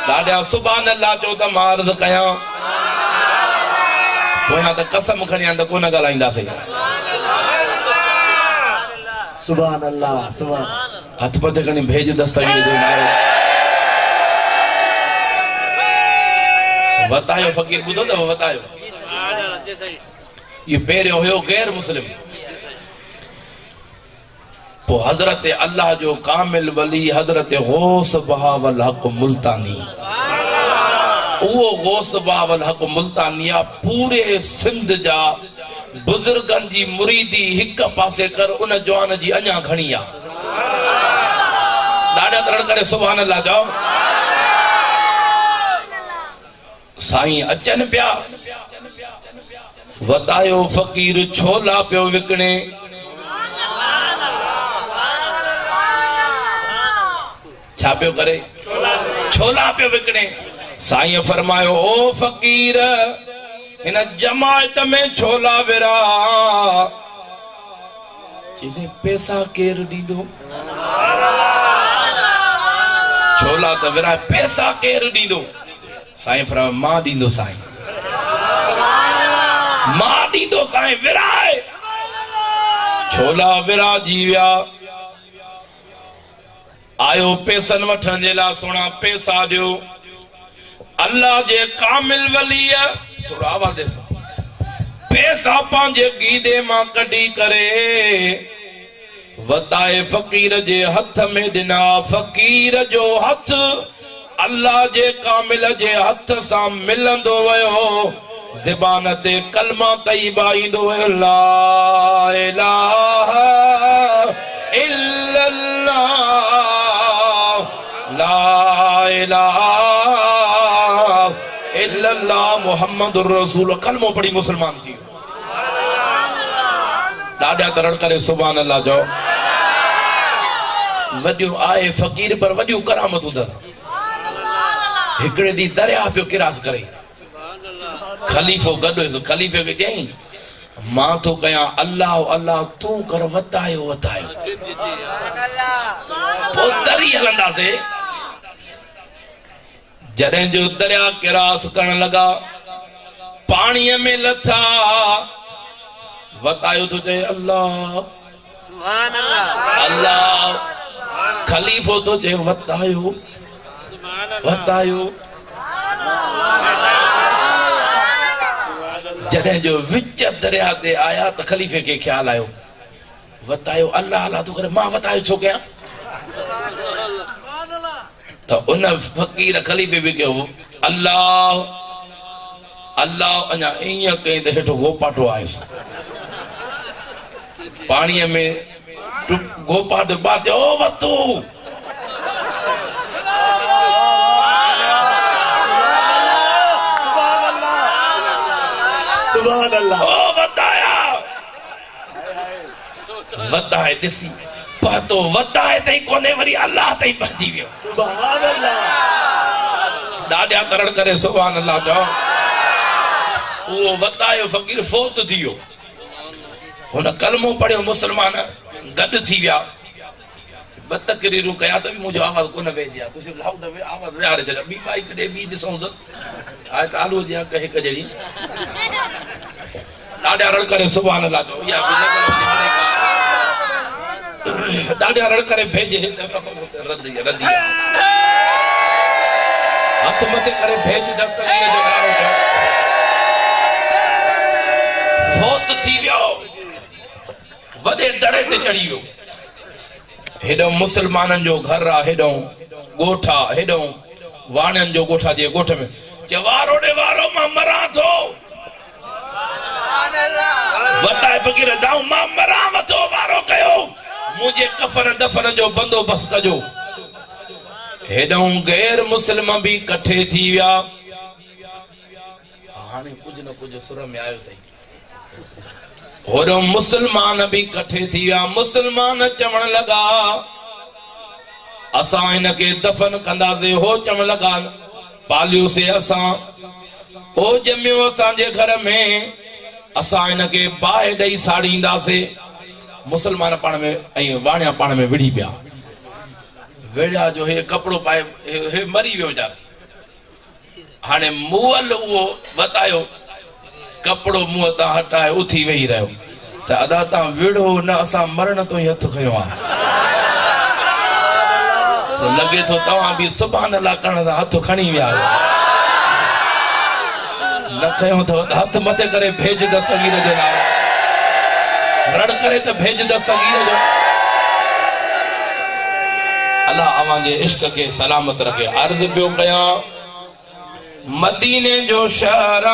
दादा सुभान अल्लाह चो त मां अर्ज़ कयां पोयां त कसम खणी त कोन ॻाल्हाईंदासीं सुभान अल्लाह सुभान हथ मथे खणी भेज दस्तगीर जो नारो वतायो फ़कीर ॿुधो अथव वतायो ये पहिरियों हुयो गैर मुस्लिम पो हज़रत अल्लाह जो कामिल वली हज़रत गौस बहावल हक मुल्तानी वो गौस बहावल हक मुल्तानी पूरे सिंध जा बुजुर्गन जी मुरीदी हिक पासे कर उन जवान जी अञा घणी आ ॾाढा तरण करे सुभान अल्लाह जाओ साईं अचन पिया वतायो फ़कीर छोला पियो विकणे छा पियो करे छोला पियो विकणे साईं फरमायो ओ फ़कीर इन जमायत में छोला विरा चीज़ें पैसा केर ॾींदो छोला त विरा पैसा केर ॾींदो साईं फरमायो मां ॾींदो साईं मां ॾींदो साईं विराए छोला विराजी विया आयो पैसन वठण जे लाइ सोना पैसा ॾियो अल्लाह जे कामिल वली थोड़ा आवाज दे पैसा पंहिंजे गीदे मां कढी करे वताए फ़कीर जे हथ में ॾिना फ़कीर जो हथ अल्लाह जे कामिल जे हथ सां मिलंदो वियो ज़बान ते कलमा तैयबा ईंदो वियो ला इलाहा इल्लल्लाह ला इलाहा इल्लल्लाह मुहम्मदुर रसूल कलमो पढ़ी मुसलमान थी ॾाढा तरण करे सुभान अल्लाह जो वॾियूं आहे फ़कीर पर वॾियूं करामतूं अथसि हिकिड़े ॾींहुं दरिया पियो किरास करे खलीफ़ो गॾु हुयुसि खलीफ़े खे चयईं मां थो कयां अल्लाह अल्लाह तूं कर वतायो वतायो पोइ तरी हलंदासीं जॾहिं जो दरिया किरास करण लॻा पाणीअ में लथा वतायो तो चए अल्लाह सुभान अल्लाह अल्लाह खलीफ़ो तो चए वतायो वतायो जॾहिं जो विच दरिया ते आया त खलीफ़े खे ख्याल आयो वतायो अल्लाह अल्लाह तो करे मां वतायो छो कयां तो उन फ़कीर खलीफ़े भी कयो अल्लाह अल्लाह अञा ईअं कई त हेठो गोपाटो आयुसि पाणीअ में गोपाटो ॿार चयो ओ वतू सुभान अल्लाह ओ वताया वताए ॾिसी पतो वताए ताईं कोने वरी अल्लाह ताईं पहुची वियो सुभान अल्लाह ॾाढा तरण करे सुभान अल्लाह चओ उहो वतायो फ़कीर फोत थी वियो हुन कलमो पढ़ियो मुसलमान गॾु थी विया ॿ तकरीरूं कया त बि मुंहिंजो आवाज़ कोन वेंदी आहे कुझु लाउड आवाज़ विहारे छॾिया ॿी बाइक ॾे ॿी ॾिसूं त आहे त आलू जी हिक हिक जहिड़ी ॾाढा रण करे सुभान अल्लाह चओ इहा ॾाढा रण करे भेजे रदी हथ मथे करे भेज दस्तगीर जो नारो चओ फोत थी वियो वॾे दड़े ते चढ़ी वियो हेॾो मुसलमाननि जो घर आहे हेॾो ॻोठ आहे हेॾो वाणियुनि जो ॻोठ आहे जे ॻोठ में चए वारो ॾे वारो मां मरां थो वताए फ़कीर दाऊं मां मरां थो वारो कयो मुंहिंजे कफन दफन जो बंदोबस्त कजो हेॾो गैर मुस्लिम बि कठे थी विया हाणे कुझु न कुझु सुर में आयो अथई होॾो मुसलमान बि कठे थी विया मुसलमान चवण लॻा असां हिन खे दफन कंदासीं हो चवण लॻा पालियोसीं असां ओ ॼमियो असांजे घर में असां हिन खे बाहि ॾेई साड़ींदासीं मुसलमान पाण में ऐं वाणिया पाण में विड़ी पिया वेड़ा जो हे कपिड़ो पाए हे मरी वियो वीचारो हाणे मुअल उहो बतायो कपिड़ो मुंहं तां हटाए उथी वेही रहियो त अदा तव्हां विड़ो न असां मरण तो ई हथ खयो आहे लॻे थो तव्हां बि सुभान अल्लाह करण सां हथ खणी विया न खयो अथव त हथ मथे करे भेज दस्तगीर जो नालो रण करे त भेज दस्तगीर जो अल्लाह अवां जे इश्क खे सलामत रखे अर्ज़ पियो कयां मदीने जो शहर